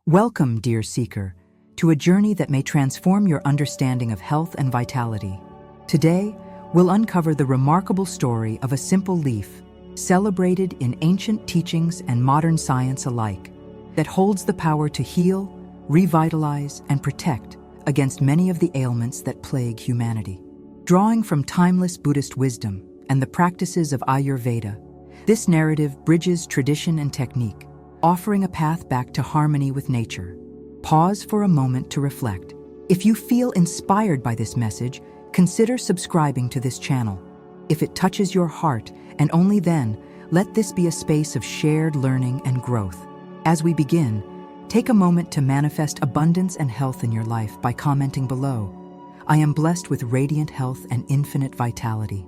Welcome, dear seeker, to a journey that may transform your understanding of health and vitality. Today, we'll uncover the remarkable story of a simple leaf, celebrated in ancient teachings and modern science alike, that holds the power to heal, revitalize, and protect against many of the ailments that plague humanity. Drawing from timeless Buddhist wisdom and the practices of Ayurveda, this narrative bridges tradition and technique, offering a path back to harmony with nature. Pause for a moment to reflect. If you feel inspired by this message, consider subscribing to this channel. If it touches your heart, and only then, let this be a space of shared learning and growth. As we begin, take a moment to manifest abundance and health in your life by commenting below. I am blessed with radiant health and infinite vitality.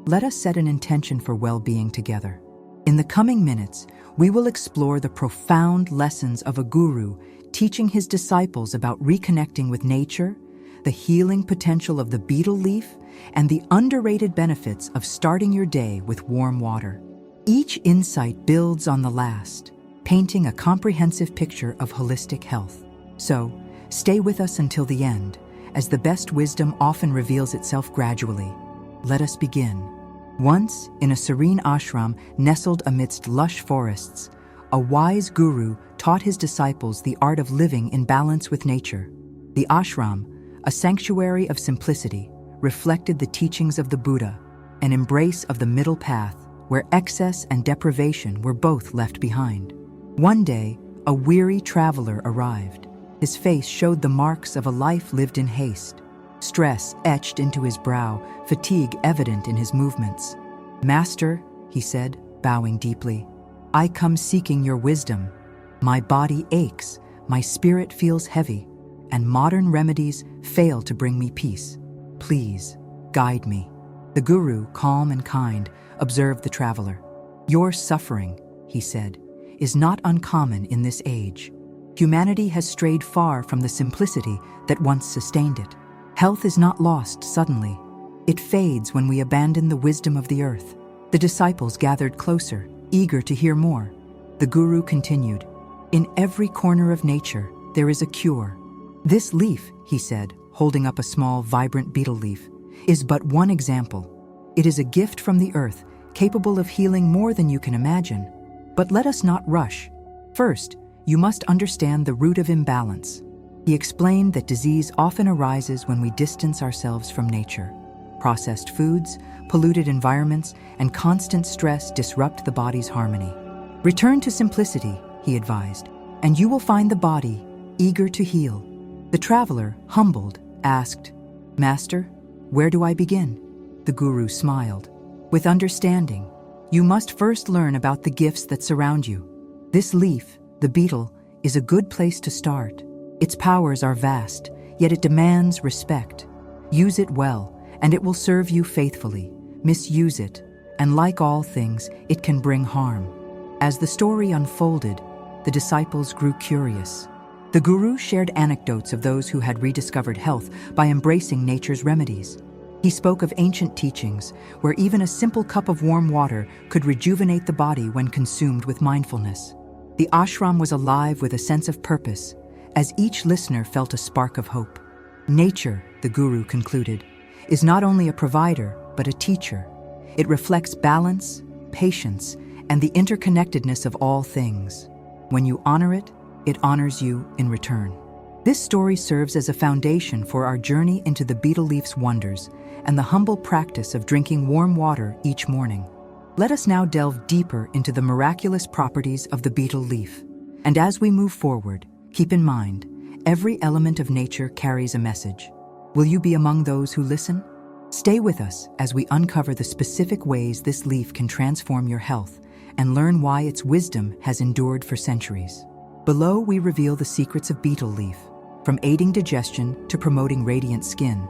Let us set an intention for well-being together. In the coming minutes, we will explore the profound lessons of a guru teaching his disciples about reconnecting with nature, the healing potential of the betel leaf, and the underrated benefits of starting your day with warm water. Each insight builds on the last, painting a comprehensive picture of holistic health. So, stay with us until the end, as the best wisdom often reveals itself gradually. Let us begin. Once, in a serene ashram nestled amidst lush forests, a wise guru taught his disciples the art of living in balance with nature. The ashram, a sanctuary of simplicity, reflected the teachings of the Buddha, an embrace of the middle path where excess and deprivation were both left behind. One day, a weary traveler arrived. His face showed the marks of a life lived in haste. Stress etched into his brow, fatigue evident in his movements. "Master," he said, bowing deeply, "I come seeking your wisdom. My body aches, my spirit feels heavy, and modern remedies fail to bring me peace. Please, guide me." The guru, calm and kind, observed the traveler. "Your suffering," he said, "is not uncommon in this age. Humanity has strayed far from the simplicity that once sustained it. Health is not lost suddenly. It fades when we abandon the wisdom of the earth." The disciples gathered closer, eager to hear more. The guru continued, "In every corner of nature, there is a cure. This leaf," he said, holding up a small, vibrant betel leaf, "is but one example. It is a gift from the earth, capable of healing more than you can imagine. But let us not rush. First, you must understand the root of imbalance." He explained that disease often arises when we distance ourselves from nature. Processed foods, polluted environments, and constant stress disrupt the body's harmony. "Return to simplicity," he advised, "and you will find the body eager to heal." The traveler, humbled, asked, "Master, where do I begin?" The guru smiled. "With understanding. You must first learn about the gifts that surround you. This leaf, the betel, is a good place to start. Its powers are vast, yet it demands respect. Use it well, and it will serve you faithfully. Misuse it, and like all things, it can bring harm." As the story unfolded, the disciples grew curious. The guru shared anecdotes of those who had rediscovered health by embracing nature's remedies. He spoke of ancient teachings, where even a simple cup of warm water could rejuvenate the body when consumed with mindfulness. The ashram was alive with a sense of purpose, as each listener felt a spark of hope. Nature, the guru concluded, is not only a provider, but a teacher. It reflects balance, patience, and the interconnectedness of all things. When you honor it, it honors you in return. This story serves as a foundation for our journey into the betel leaf's wonders and the humble practice of drinking warm water each morning. Let us now delve deeper into the miraculous properties of the betel leaf. And as we move forward, keep in mind, every element of nature carries a message. Will you be among those who listen? Stay with us as we uncover the specific ways this leaf can transform your health and learn why its wisdom has endured for centuries. Below, we reveal the secrets of betel leaf, from aiding digestion to promoting radiant skin.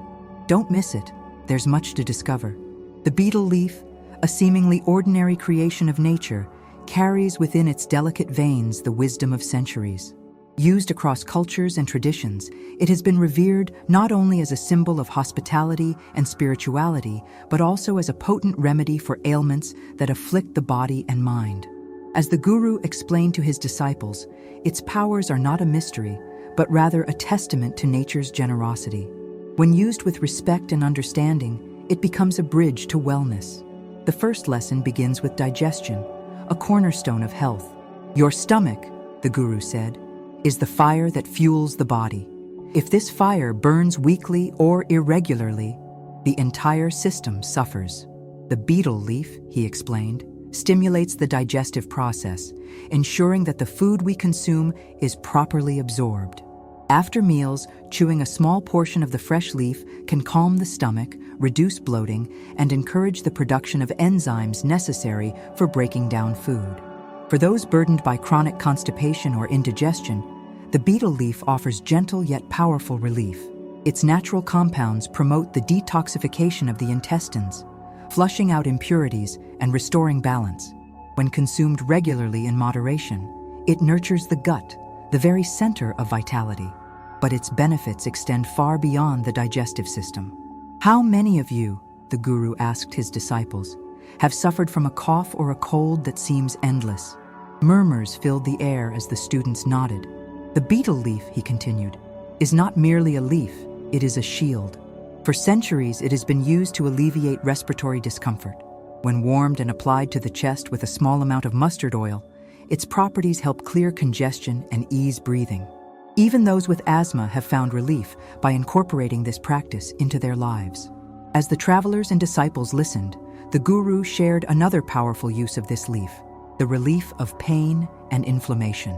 Don't miss it. There's much to discover. The betel leaf, a seemingly ordinary creation of nature, carries within its delicate veins the wisdom of centuries. Used across cultures and traditions, it has been revered not only as a symbol of hospitality and spirituality, but also as a potent remedy for ailments that afflict the body and mind. As the guru explained to his disciples, its powers are not a mystery, but rather a testament to nature's generosity. When used with respect and understanding, it becomes a bridge to wellness. The first lesson begins with digestion, a cornerstone of health. Your stomach, the guru said, is the fire that fuels the body. If this fire burns weakly or irregularly, the entire system suffers. The betel leaf, he explained, stimulates the digestive process, ensuring that the food we consume is properly absorbed. After meals, chewing a small portion of the fresh leaf can calm the stomach, reduce bloating, and encourage the production of enzymes necessary for breaking down food. For those burdened by chronic constipation or indigestion, the betel leaf offers gentle yet powerful relief. Its natural compounds promote the detoxification of the intestines, flushing out impurities and restoring balance. When consumed regularly in moderation, it nurtures the gut, the very center of vitality. But its benefits extend far beyond the digestive system. How many of you, the guru asked his disciples, have suffered from a cough or a cold that seems endless? Murmurs filled the air as the students nodded. The betel leaf, he continued, is not merely a leaf, it is a shield. For centuries, it has been used to alleviate respiratory discomfort. When warmed and applied to the chest with a small amount of mustard oil, its properties help clear congestion and ease breathing. Even those with asthma have found relief by incorporating this practice into their lives. As the travelers and disciples listened, the guru shared another powerful use of this leaf, the relief of pain and inflammation.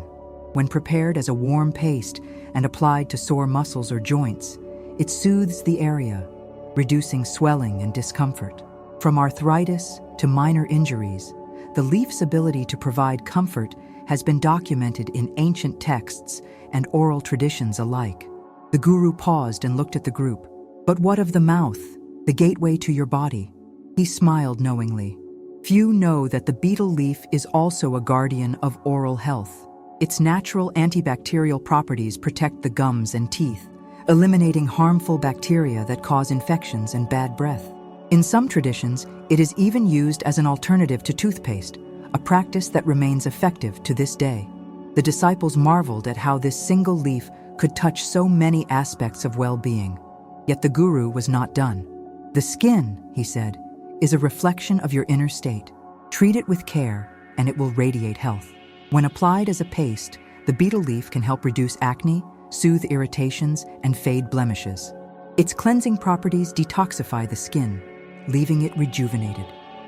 When prepared as a warm paste and applied to sore muscles or joints, it soothes the area, reducing swelling and discomfort. From arthritis to minor injuries, the leaf's ability to provide comfort has been documented in ancient texts and oral traditions alike. The guru paused and looked at the group. But what of the mouth, the gateway to your body? He smiled knowingly. Few know that the betel leaf is also a guardian of oral health. Its natural antibacterial properties protect the gums and teeth, eliminating harmful bacteria that cause infections and bad breath. In some traditions, it is even used as an alternative to toothpaste, a practice that remains effective to this day. The disciples marveled at how this single leaf could touch so many aspects of well-being. Yet the guru was not done. The skin, he said, is a reflection of your inner state. Treat it with care, and it will radiate health. When applied as a paste, the betel leaf can help reduce acne, soothe irritations, and fade blemishes. Its cleansing properties detoxify the skin, leaving it rejuvenated.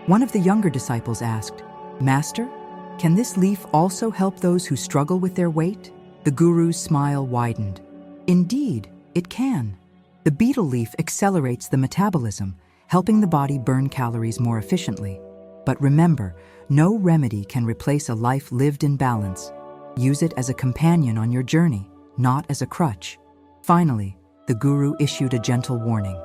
One of the younger disciples asked, "Master, can this leaf also help those who struggle with their weight?" The guru's smile widened. Indeed, it can. The betel leaf accelerates the metabolism, helping the body burn calories more efficiently. But remember, no remedy can replace a life lived in balance. Use it as a companion on your journey, not as a crutch. Finally, the guru issued a gentle warning.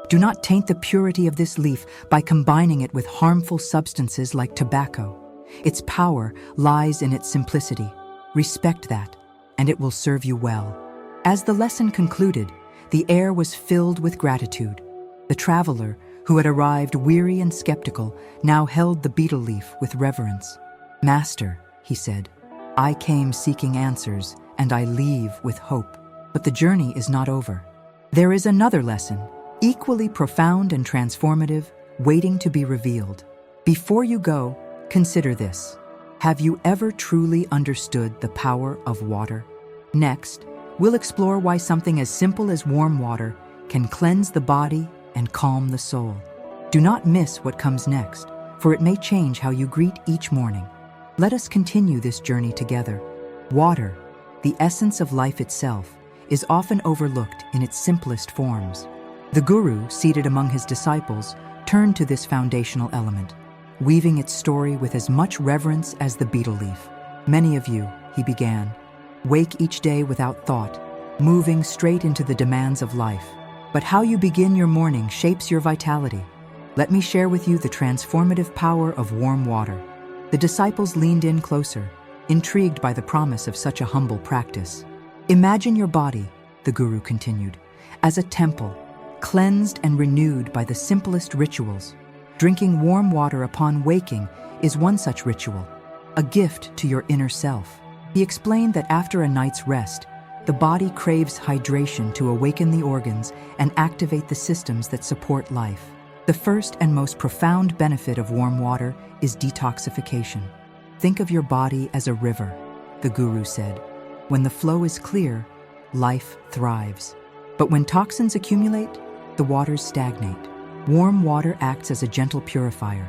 Do not taint the purity of this leaf by combining it with harmful substances like tobacco. Its power lies in its simplicity. Respect that, and it will serve you well. As the lesson concluded, the air was filled with gratitude. The traveler, who had arrived weary and skeptical, now held the betel leaf with reverence. "Master," he said, "I came seeking answers, and I leave with hope. But the journey is not over. There is another lesson, equally profound and transformative, waiting to be revealed. Before you go, consider this. Have you ever truly understood the power of water? Next, we'll explore why something as simple as warm water can cleanse the body and calm the soul. Do not miss what comes next, for it may change how you greet each morning. Let us continue this journey together. Water, the essence of life itself, is often overlooked in its simplest forms. The guru, seated among his disciples, turned to this foundational element, weaving its story with as much reverence as the betel leaf. Many of you, he began, wake each day without thought, moving straight into the demands of life. But how you begin your morning shapes your vitality. Let me share with you the transformative power of warm water. The disciples leaned in closer, intrigued by the promise of such a humble practice. Imagine your body, the guru continued, as a temple, cleansed and renewed by the simplest rituals. Drinking warm water upon waking is one such ritual. a gift to your inner self. He explained that after a night's rest, the body craves hydration to awaken the organs and activate the systems that support life. The first and most profound benefit of warm water is detoxification. Think of your body as a river, the guru said. When the flow is clear, life thrives. But when toxins accumulate, the waters stagnate. Warm water acts as a gentle purifier,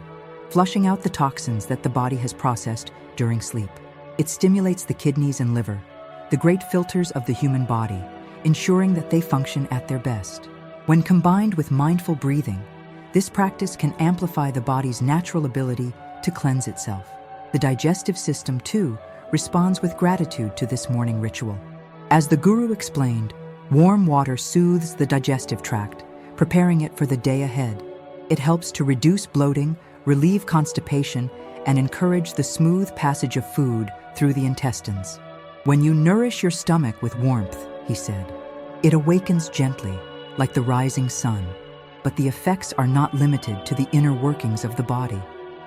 flushing out the toxins that the body has processed during sleep. It stimulates the kidneys and liver, the great filters of the human body, ensuring that they function at their best. When combined with mindful breathing, this practice can amplify the body's natural ability to cleanse itself. The digestive system, too, responds with gratitude to this morning ritual. As the guru explained, warm water soothes the digestive tract, preparing it for the day ahead. It helps to reduce bloating, relieve constipation, and encourage the smooth passage of food through the intestines. When you nourish your stomach with warmth, he said, it awakens gently, like the rising sun. But the effects are not limited to the inner workings of the body.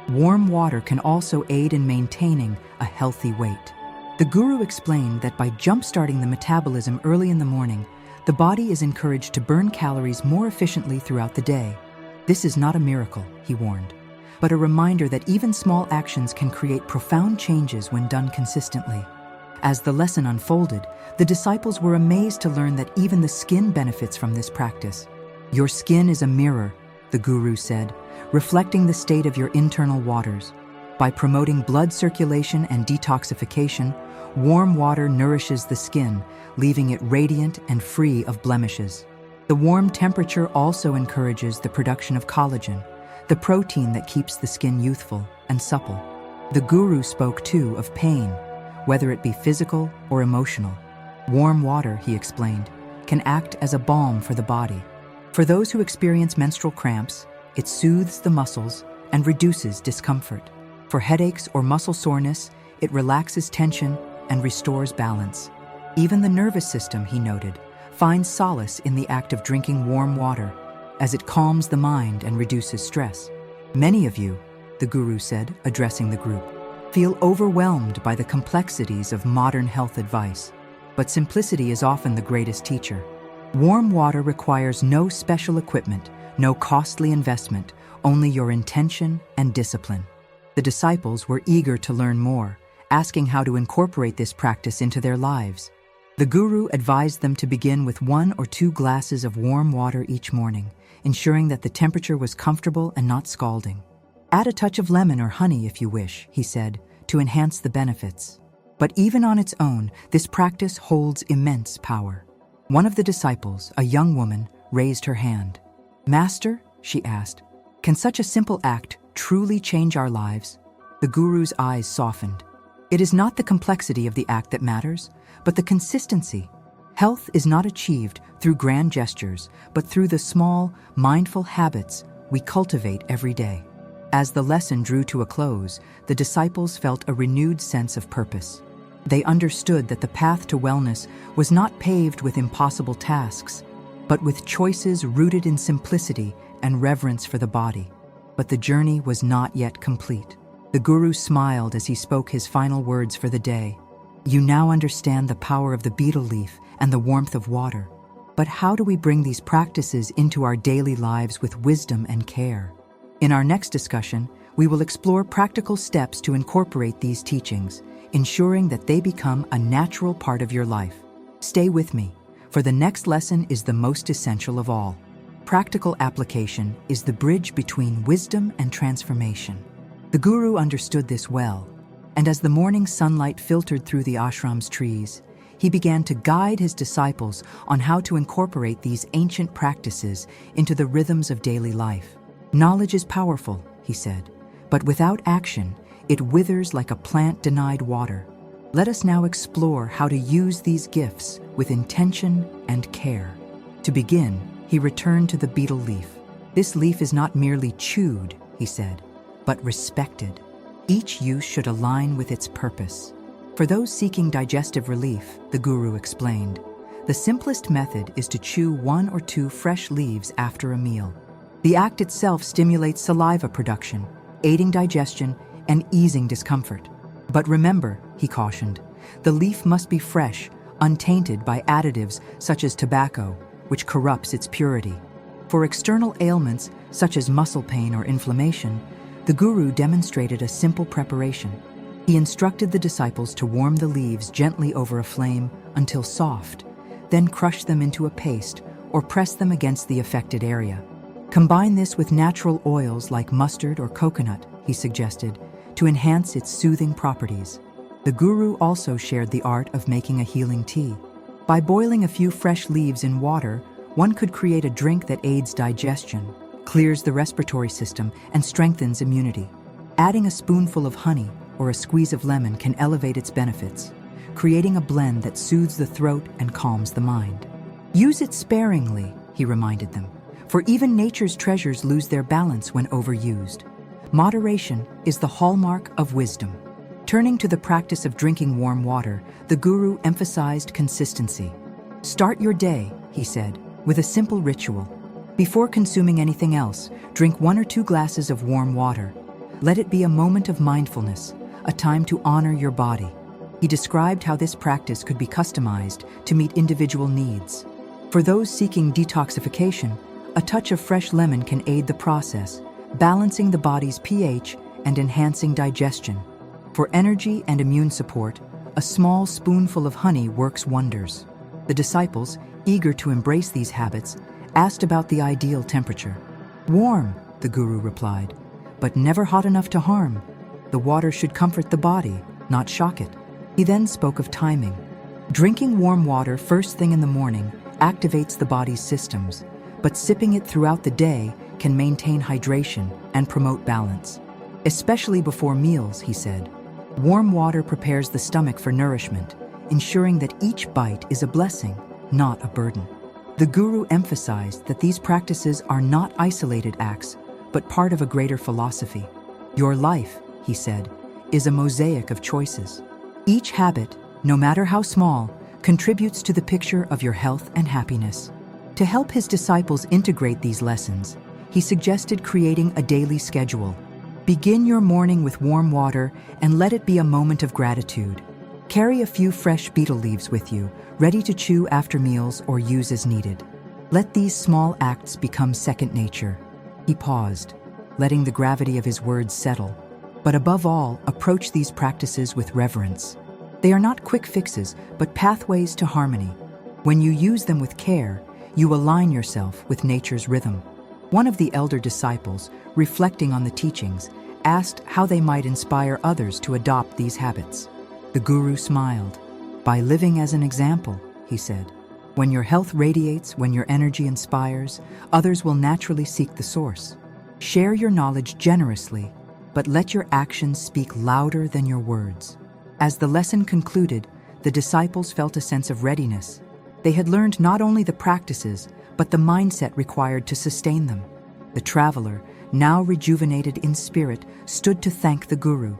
Warm water can also aid in maintaining a healthy weight. The guru explained that by jump-starting the metabolism early in the morning, the body is encouraged to burn calories more efficiently throughout the day. This is not a miracle, he warned, but a reminder that even small actions can create profound changes when done consistently. As the lesson unfolded, the disciples were amazed to learn that even the skin benefits from this practice. Your skin is a mirror, the guru said, reflecting the state of your internal waters. By promoting blood circulation and detoxification, warm water nourishes the skin, leaving it radiant and free of blemishes. The warm temperature also encourages the production of collagen, the protein that keeps the skin youthful and supple. The guru spoke too of pain, whether it be physical or emotional. Warm water, he explained, can act as a balm for the body. For those who experience menstrual cramps, it soothes the muscles and reduces discomfort. For headaches or muscle soreness, it relaxes tension and restores balance. Even the nervous system, he noted, finds solace in the act of drinking warm water, as it calms the mind and reduces stress. Many of you, the guru said, addressing the group, feel overwhelmed by the complexities of modern health advice. But simplicity is often the greatest teacher. Warm water requires no special equipment, no costly investment, only your intention and discipline. The disciples were eager to learn more, asking how to incorporate this practice into their lives. The guru advised them to begin with 1 or 2 glasses of warm water each morning, ensuring that the temperature was comfortable and not scalding. Add a touch of lemon or honey if you wish, he said, to enhance the benefits. But even on its own, this practice holds immense power. One of the disciples, a young woman, raised her hand. "Master," she asked, "can such a simple act truly change our lives?" The guru's eyes softened. It is not the complexity of the act that matters, but the consistency. Health is not achieved through grand gestures, but through the small, mindful habits we cultivate every day. As the lesson drew to a close, the disciples felt a renewed sense of purpose. They understood that the path to wellness was not paved with impossible tasks, but with choices rooted in simplicity and reverence for the body. But the journey was not yet complete. The guru smiled as he spoke his final words for the day. You now understand the power of the betel leaf and the warmth of water. But how do we bring these practices into our daily lives with wisdom and care? In our next discussion, we will explore practical steps to incorporate these teachings, ensuring that they become a natural part of your life. Stay with me, for the next lesson is the most essential of all. Practical application is the bridge between wisdom and transformation. The guru understood this well, and as the morning sunlight filtered through the ashram's trees, he began to guide his disciples on how to incorporate these ancient practices into the rhythms of daily life. Knowledge is powerful, he said, but without action, it withers like a plant denied water. Let us now explore how to use these gifts with intention and care. To begin, he returned to the betel leaf. This leaf is not merely chewed, he said, but respected. Each use should align with its purpose. For those seeking digestive relief, the guru explained, the simplest method is to chew 1 or 2 fresh leaves after a meal. The act itself stimulates saliva production, aiding digestion and easing discomfort. But remember, he cautioned, the leaf must be fresh, untainted by additives such as tobacco, which corrupts its purity. For external ailments, such as muscle pain or inflammation, the guru demonstrated a simple preparation. He instructed the disciples to warm the leaves gently over a flame until soft, then crush them into a paste or press them against the affected area. Combine this with natural oils like mustard or coconut, he suggested, to enhance its soothing properties. The guru also shared the art of making a healing tea. By boiling a few fresh leaves in water, one could create a drink that aids digestion, clears the respiratory system, and strengthens immunity. Adding a spoonful of honey or a squeeze of lemon can elevate its benefits, creating a blend that soothes the throat and calms the mind. Use it sparingly, he reminded them, for even nature's treasures lose their balance when overused. Moderation is the hallmark of wisdom. Turning to the practice of drinking warm water, the guru emphasized consistency. Start your day, he said, with a simple ritual. Before consuming anything else, drink 1 or 2 glasses of warm water. Let it be a moment of mindfulness, a time to honor your body. He described how this practice could be customized to meet individual needs. For those seeking detoxification, a touch of fresh lemon can aid the process, balancing the body's pH and enhancing digestion. For energy and immune support, a small spoonful of honey works wonders. The disciples, eager to embrace these habits, asked about the ideal temperature. Warm, the guru replied, but never hot enough to harm. The water should comfort the body, not shock it. He then spoke of timing. Drinking warm water first thing in the morning activates the body's systems, but sipping it throughout the day can maintain hydration and promote balance. Especially before meals, he said. Warm water prepares the stomach for nourishment, ensuring that each bite is a blessing, not a burden. The guru emphasized that these practices are not isolated acts, but part of a greater philosophy. Your life, he said, is a mosaic of choices. Each habit, no matter how small, contributes to the picture of your health and happiness. To help his disciples integrate these lessons, he suggested creating a daily schedule. Begin your morning with warm water and let it be a moment of gratitude. Carry a few fresh betel leaves with you, ready to chew after meals or use as needed. Let these small acts become second nature. He paused, letting the gravity of his words settle. But above all, approach these practices with reverence. They are not quick fixes, but pathways to harmony. When you use them with care, you align yourself with nature's rhythm. One of the elder disciples, reflecting on the teachings, asked how they might inspire others to adopt these habits. The guru smiled. By living as an example, he said. When your health radiates, when your energy inspires, others will naturally seek the source. Share your knowledge generously, but let your actions speak louder than your words. As the lesson concluded, the disciples felt a sense of readiness. They had learned not only the practices, but the mindset required to sustain them. The traveler, now rejuvenated in spirit, stood to thank the guru.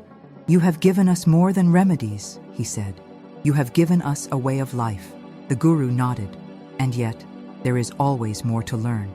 You have given us more than remedies, he said. You have given us a way of life. The guru nodded. And yet, there is always more to learn.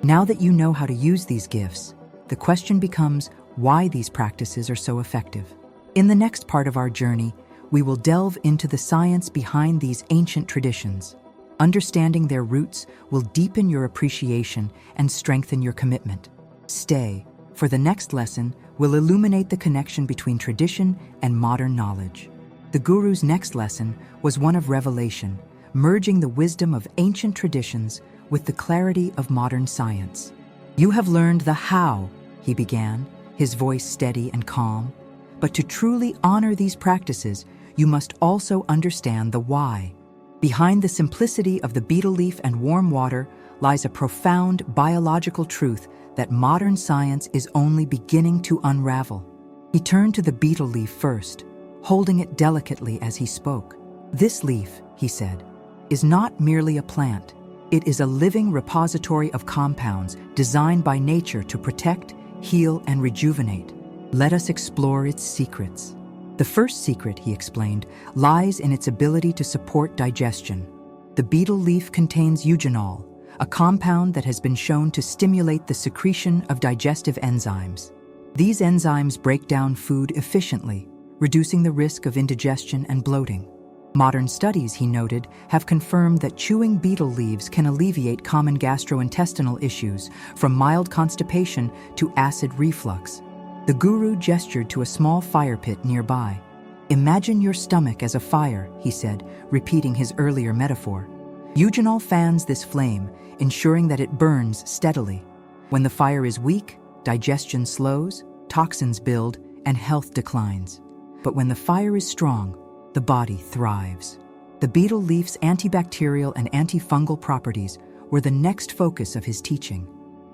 Now that you know how to use these gifts, the question becomes why these practices are so effective. In the next part of our journey, we will delve into the science behind these ancient traditions. Understanding their roots will deepen your appreciation and strengthen your commitment. Stay, for the next lesson will illuminate the connection between tradition and modern knowledge. The guru's next lesson was one of revelation, merging the wisdom of ancient traditions with the clarity of modern science. You have learned the how, he began, his voice steady and calm. But to truly honor these practices, you must also understand the why. Behind the simplicity of the betel leaf and warm water lies a profound biological truth that modern science is only beginning to unravel. He turned to the betel leaf first, holding it delicately as he spoke. This leaf, he said, is not merely a plant. It is a living repository of compounds designed by nature to protect, heal, and rejuvenate. Let us explore its secrets. The first secret, he explained, lies in its ability to support digestion. The betel leaf contains eugenol, a compound that has been shown to stimulate the secretion of digestive enzymes. These enzymes break down food efficiently, reducing the risk of indigestion and bloating. Modern studies, he noted, have confirmed that chewing betel leaves can alleviate common gastrointestinal issues, from mild constipation to acid reflux. The guru gestured to a small fire pit nearby. "Imagine your stomach as a fire," he said, repeating his earlier metaphor. Eugenol fans this flame, ensuring that it burns steadily. When the fire is weak, digestion slows, toxins build, and health declines. But when the fire is strong, the body thrives. The betel leaf's antibacterial and antifungal properties were the next focus of his teaching.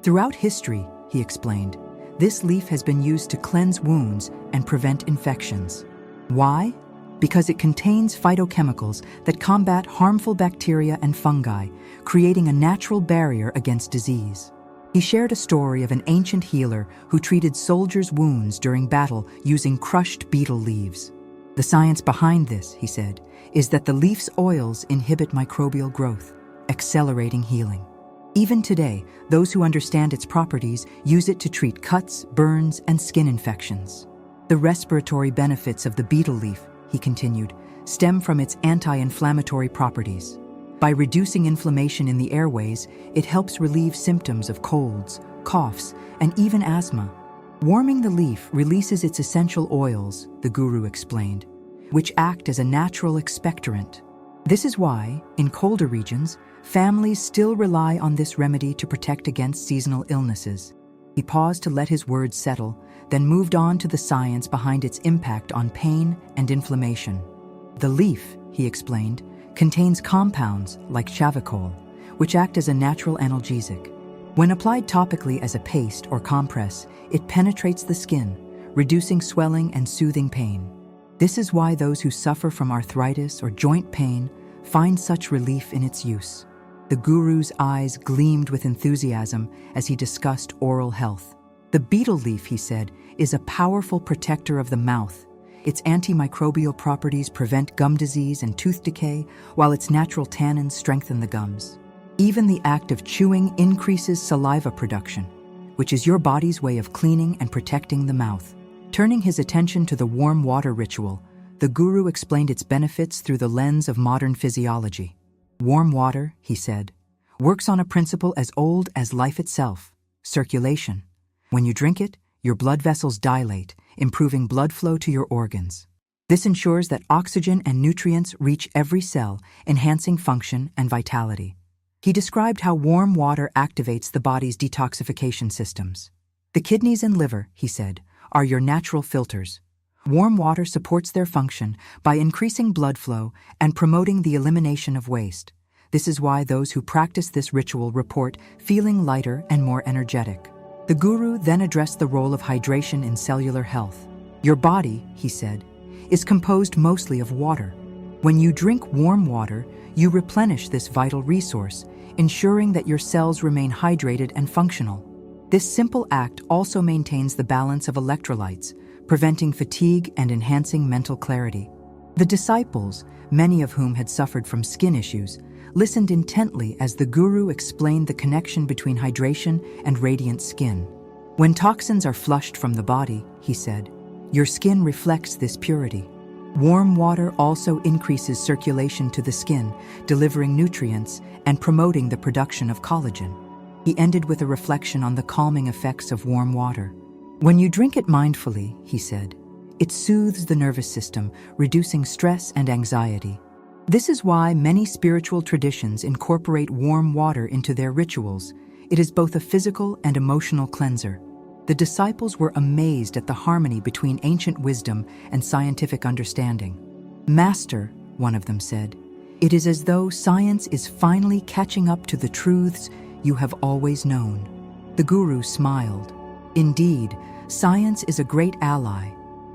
Throughout history, he explained, this leaf has been used to cleanse wounds and prevent infections. Why? Because it contains phytochemicals that combat harmful bacteria and fungi, creating a natural barrier against disease. He shared a story of an ancient healer who treated soldiers' wounds during battle using crushed betel leaves. The science behind this, he said, is that the leaf's oils inhibit microbial growth, accelerating healing. Even today, those who understand its properties use it to treat cuts, burns, and skin infections. The respiratory benefits of the betel leaf, he continued, stem from its anti-inflammatory properties. By reducing inflammation in the airways, it helps relieve symptoms of colds, coughs, and even asthma. Warming the leaf releases its essential oils, the guru explained, which act as a natural expectorant. This is why, in colder regions, families still rely on this remedy to protect against seasonal illnesses. He paused to let his words settle, then moved on to the science behind its impact on pain and inflammation. The leaf, he explained, contains compounds like chavicol, which act as a natural analgesic. When applied topically as a paste or compress, it penetrates the skin, reducing swelling and soothing pain. This is why those who suffer from arthritis or joint pain find such relief in its use. The guru's eyes gleamed with enthusiasm as he discussed oral health. The betel leaf, he said, is a powerful protector of the mouth. Its antimicrobial properties prevent gum disease and tooth decay, while its natural tannins strengthen the gums. Even the act of chewing increases saliva production, which is your body's way of cleaning and protecting the mouth. Turning his attention to the warm water ritual, the guru explained its benefits through the lens of modern physiology. Warm water, he said, works on a principle as old as life itself: circulation. When you drink it, your blood vessels dilate, improving blood flow to your organs. This ensures that oxygen and nutrients reach every cell, enhancing function and vitality. He described how warm water activates the body's detoxification systems. The kidneys and liver, he said, are your natural filters. Warm water supports their function by increasing blood flow and promoting the elimination of waste. This is why those who practice this ritual report feeling lighter and more energetic. The guru then addressed the role of hydration in cellular health. Your body, he said, is composed mostly of water. When you drink warm water, you replenish this vital resource, ensuring that your cells remain hydrated and functional. This simple act also maintains the balance of electrolytes, preventing fatigue and enhancing mental clarity. The disciples, many of whom had suffered from skin issues, listened intently as the guru explained the connection between hydration and radiant skin. When toxins are flushed from the body, he said, your skin reflects this purity. Warm water also increases circulation to the skin, delivering nutrients and promoting the production of collagen. He ended with a reflection on the calming effects of warm water. When you drink it mindfully, he said, it soothes the nervous system, reducing stress and anxiety. This is why many spiritual traditions incorporate warm water into their rituals. It is both a physical and emotional cleanser. The disciples were amazed at the harmony between ancient wisdom and scientific understanding. Master, one of them said, it is as though science is finally catching up to the truths you have always known. The guru smiled. Indeed, science is a great ally,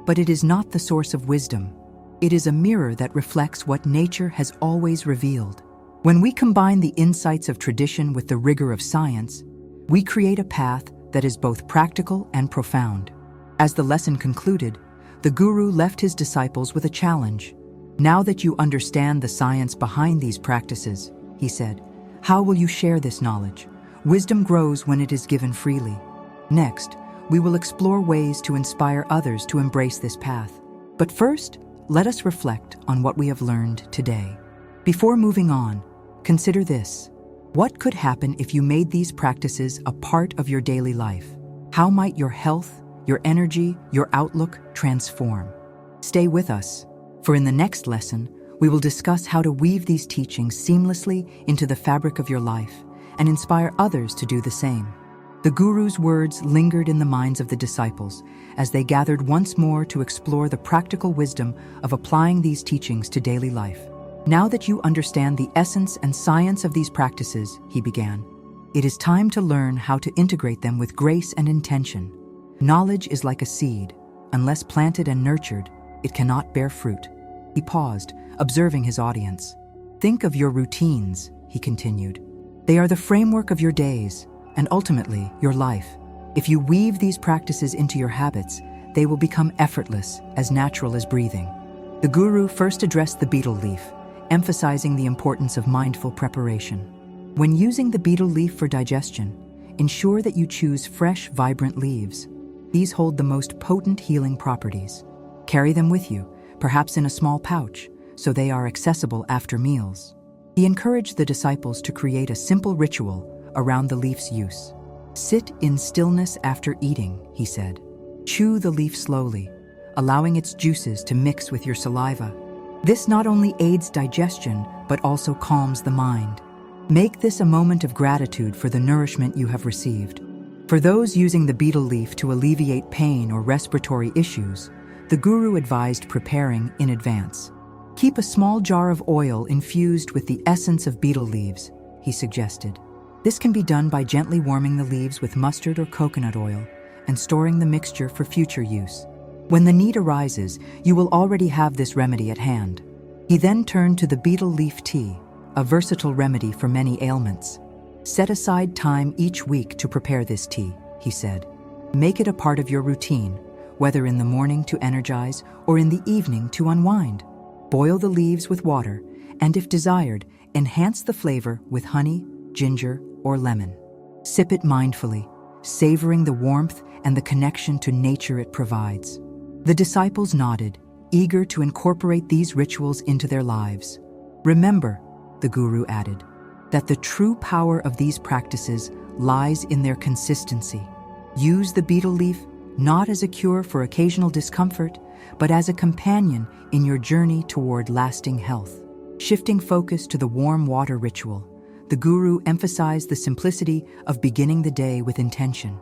but it is not the source of wisdom. It is a mirror that reflects what nature has always revealed. When we combine the insights of tradition with the rigor of science, we create a path that is both practical and profound. As the lesson concluded, the guru left his disciples with a challenge. Now that you understand the science behind these practices, he said, how will you share this knowledge? Wisdom grows when it is given freely. Next, we will explore ways to inspire others to embrace this path. But first, let us reflect on what we have learned today. Before moving on, consider this. What could happen if you made these practices a part of your daily life? How might your health, your energy, your outlook transform? Stay with us, for in the next lesson, we will discuss how to weave these teachings seamlessly into the fabric of your life and inspire others to do the same. The Guru's words lingered in the minds of the disciples as they gathered once more to explore the practical wisdom of applying these teachings to daily life. Now that you understand the essence and science of these practices, he began, it is time to learn how to integrate them with grace and intention. Knowledge is like a seed. Unless planted and nurtured, it cannot bear fruit. He paused, observing his audience. Think of your routines, he continued. They are the framework of your days, and ultimately, your life. If you weave these practices into your habits, they will become effortless, as natural as breathing. The Guru first addressed the betel leaf, emphasizing the importance of mindful preparation. When using the betel leaf for digestion, ensure that you choose fresh, vibrant leaves. These hold the most potent healing properties. Carry them with you, perhaps in a small pouch, so they are accessible after meals. He encouraged the disciples to create a simple ritual around the leaf's use. Sit in stillness after eating, he said. Chew the leaf slowly, allowing its juices to mix with your saliva. This not only aids digestion, but also calms the mind. Make this a moment of gratitude for the nourishment you have received. For those using the betel leaf to alleviate pain or respiratory issues, the Guru advised preparing in advance. Keep a small jar of oil infused with the essence of betel leaves, he suggested. This can be done by gently warming the leaves with mustard or coconut oil and storing the mixture for future use. When the need arises, you will already have this remedy at hand. He then turned to the betel leaf tea, a versatile remedy for many ailments. Set aside time each week to prepare this tea, he said. Make it a part of your routine, whether in the morning to energize or in the evening to unwind. Boil the leaves with water, and if desired, enhance the flavor with honey, ginger, or lemon. Sip it mindfully, savoring the warmth and the connection to nature it provides. The disciples nodded, eager to incorporate these rituals into their lives. Remember, the Guru added, that the true power of these practices lies in their consistency. Use the betel leaf not as a cure for occasional discomfort, but as a companion in your journey toward lasting health. Shifting focus to the warm water ritual, the Guru emphasized the simplicity of beginning the day with intention.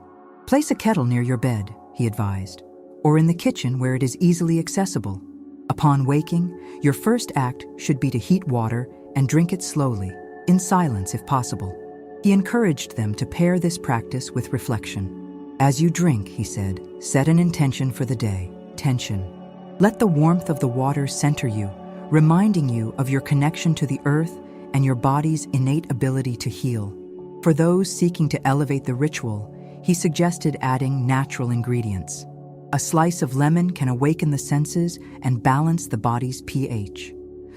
Place a kettle near your bed, he advised, or in the kitchen where it is easily accessible. Upon waking, your first act should be to heat water and drink it slowly, in silence if possible. He encouraged them to pair this practice with reflection. As you drink, he said, set an intention for the day. Tension. Let the warmth of the water center you, reminding you of your connection to the earth and your body's innate ability to heal. For those seeking to elevate the ritual, he suggested adding natural ingredients. A slice of lemon can awaken the senses and balance the body's pH.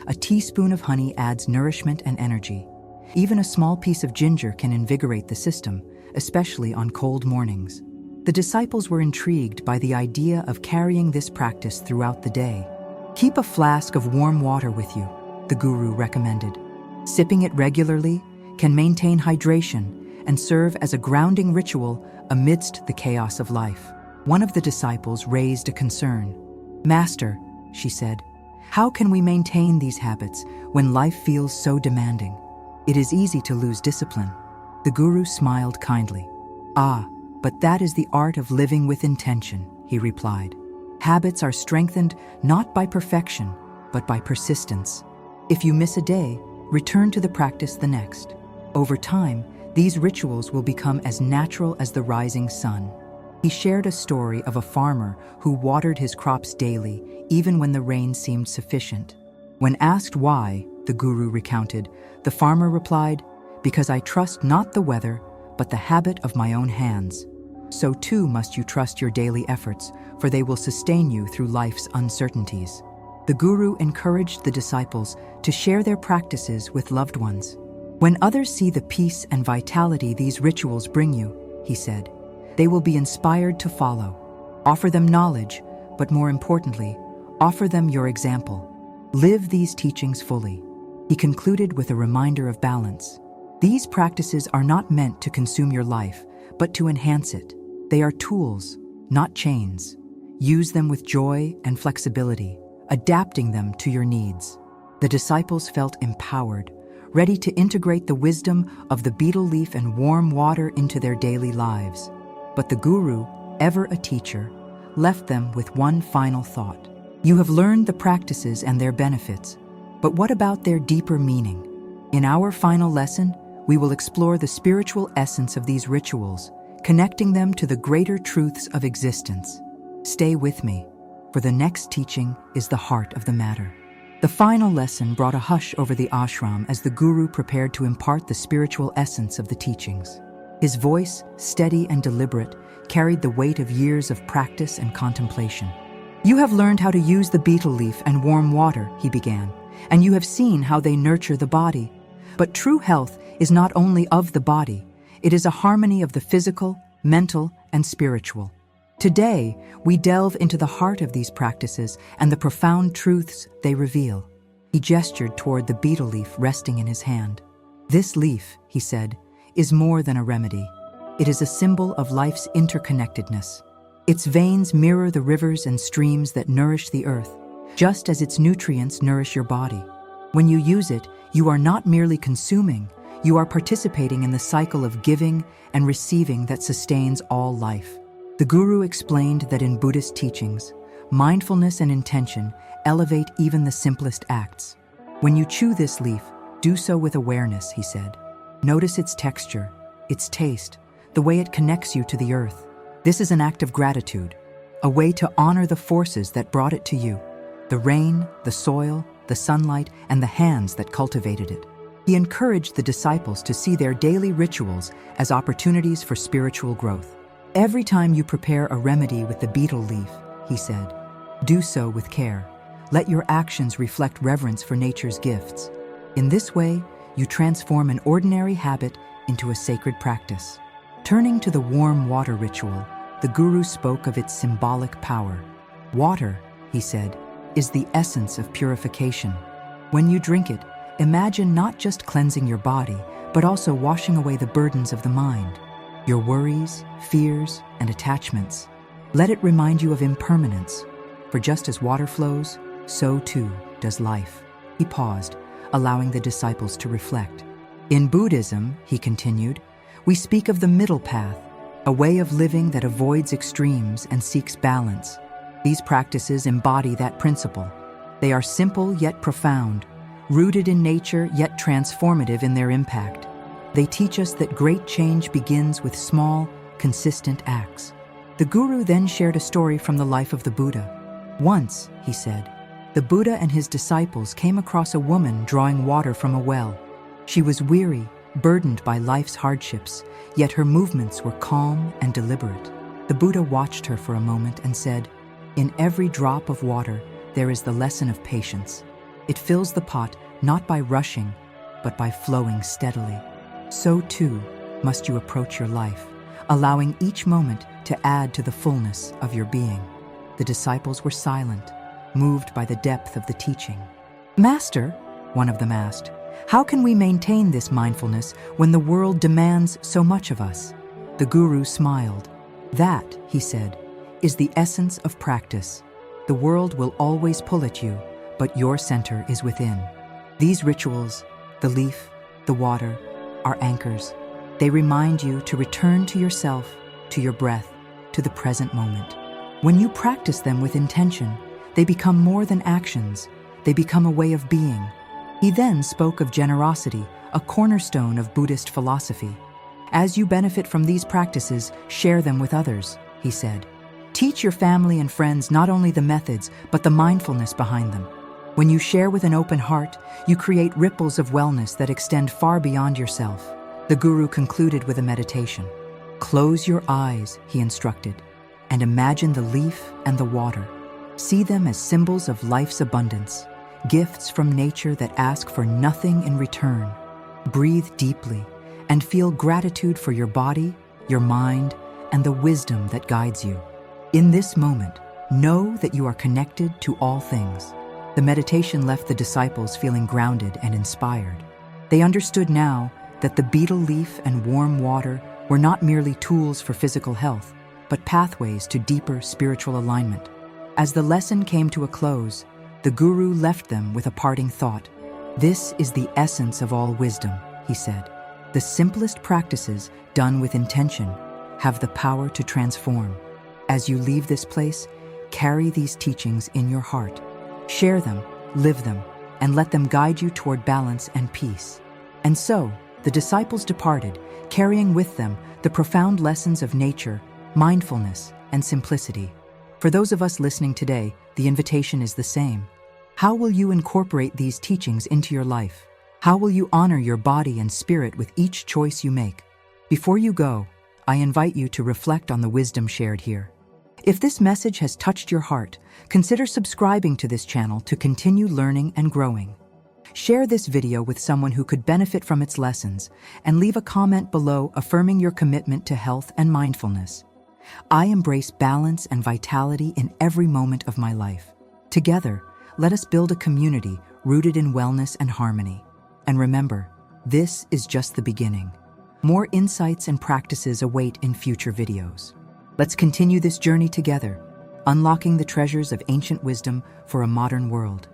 A teaspoon of honey adds nourishment and energy. Even a small piece of ginger can invigorate the system, especially on cold mornings. The disciples were intrigued by the idea of carrying this practice throughout the day. Keep a flask of warm water with you, the Guru recommended. Sipping it regularly can maintain hydration and serve as a grounding ritual amidst the chaos of life. One of the disciples raised a concern. Master, she said, how can we maintain these habits when life feels so demanding? It is easy to lose discipline. The Guru smiled kindly. Ah, but that is the art of living with intention, he replied. Habits are strengthened not by perfection, but by persistence. If you miss a day, return to the practice the next. Over time, these rituals will become as natural as the rising sun. He shared a story of a farmer who watered his crops daily, even when the rain seemed sufficient. When asked why, the Guru recounted, the farmer replied, "Because I trust not the weather, but the habit of my own hands. So too must you trust your daily efforts, for they will sustain you through life's uncertainties." The Guru encouraged the disciples to share their practices with loved ones. When others see the peace and vitality these rituals bring you, he said, they will be inspired to follow. Offer them knowledge, but more importantly, Offer them your example. Live these teachings fully. He concluded with a reminder of balance. These practices are not meant to consume your life, but to enhance it. They are tools, not chains. Use them with joy and flexibility, adapting them to your needs. The disciples felt empowered, ready to integrate the wisdom of the betel leaf and warm water into their daily lives. But the Guru, ever a teacher, left them with one final thought. You have learned the practices and their benefits, but what about their deeper meaning? In our final lesson, we will explore the spiritual essence of these rituals, connecting them to the greater truths of existence. Stay with me, for the next teaching is the heart of the matter. The final lesson brought a hush over the ashram as the Guru prepared to impart the spiritual essence of the teachings. His voice, steady and deliberate, carried the weight of years of practice and contemplation. You have learned how to use the betel leaf and warm water, he began, and you have seen how they nurture the body. But true health is not only of the body, it is a harmony of the physical, mental, and spiritual. Today, we delve into the heart of these practices and the profound truths they reveal. He gestured toward the betel leaf resting in his hand. This leaf, he said, is more than a remedy. It is a symbol of life's interconnectedness. Its veins mirror the rivers and streams that nourish the earth, just as its nutrients nourish your body. When you use it, you are not merely consuming, you are participating in the cycle of giving and receiving that sustains all life. The Guru explained that in Buddhist teachings, mindfulness and intention elevate even the simplest acts. When you chew this leaf, do so with awareness, he said. Notice its texture, its taste, the way it connects you to the earth. This is an act of gratitude, a way to honor the forces that brought it to you, the rain, the soil, the sunlight, and the hands that cultivated it. He encouraged the disciples to see their daily rituals as opportunities for spiritual growth. Every time you prepare a remedy with the betel leaf, he said, do so with care. Let your actions reflect reverence for nature's gifts. In this way, you transform an ordinary habit into a sacred practice. Turning to the warm water ritual, the Guru spoke of its symbolic power. Water, he said, is the essence of purification. When you drink it, imagine not just cleansing your body, but also washing away the burdens of the mind, your worries, fears, and attachments. Let it remind you of impermanence, for just as water flows, so too does life. He paused, allowing the disciples to reflect. In Buddhism, he continued, we speak of the middle path, a way of living that avoids extremes and seeks balance. These practices embody that principle. They are simple yet profound, rooted in nature yet transformative in their impact. They teach us that great change begins with small, consistent acts. The Guru then shared a story from the life of the Buddha. Once, he said, the Buddha and his disciples came across a woman drawing water from a well. She was weary, burdened by life's hardships, yet her movements were calm and deliberate. The Buddha watched her for a moment and said, in every drop of water, there is the lesson of patience. It fills the pot not by rushing, but by flowing steadily. So too must you approach your life, allowing each moment to add to the fullness of your being. The disciples were silent, moved by the depth of the teaching. Master, one of them asked, how can we maintain this mindfulness when the world demands so much of us? The Guru smiled. That, he said, is the essence of practice. The world will always pull at you, but your center is within. These rituals, the leaf, the water, are anchors. They remind you to return to yourself, to your breath, to the present moment. When you practice them with intention, they become more than actions. They become a way of being. He then spoke of generosity, a cornerstone of Buddhist philosophy. As you benefit from these practices, share them with others, he said. Teach your family and friends not only the methods, but the mindfulness behind them. When you share with an open heart, you create ripples of wellness that extend far beyond yourself. The Guru concluded with a meditation. Close your eyes, he instructed, and imagine the leaf and the water. See them as symbols of life's abundance, gifts from nature that ask for nothing in return. Breathe deeply and feel gratitude for your body, your mind, and the wisdom that guides you. In this moment, Know that you are connected to all things. The meditation left the disciples feeling grounded and inspired. They understood now that the betel leaf and warm water were not merely tools for physical health, but pathways to deeper spiritual alignment. As the lesson came to a close, the Guru left them with a parting thought. "This is the essence of all wisdom," he said. "The simplest practices, done with intention, have the power to transform. As you leave this place, carry these teachings in your heart. Share them, live them, and let them guide you toward balance and peace." And so, the disciples departed, carrying with them the profound lessons of nature, mindfulness, and simplicity. For those of us listening today, the invitation is the same. How will you incorporate these teachings into your life? How will you honor your body and spirit with each choice you make? Before you go, I invite you to reflect on the wisdom shared here. If this message has touched your heart, consider subscribing to this channel to continue learning and growing. Share this video with someone who could benefit from its lessons, and leave a comment below affirming your commitment to health and mindfulness. I embrace balance and vitality in every moment of my life. Together, let us build a community rooted in wellness and harmony. And remember, this is just the beginning. More insights and practices await in future videos. Let's continue this journey together, unlocking the treasures of ancient wisdom for a modern world.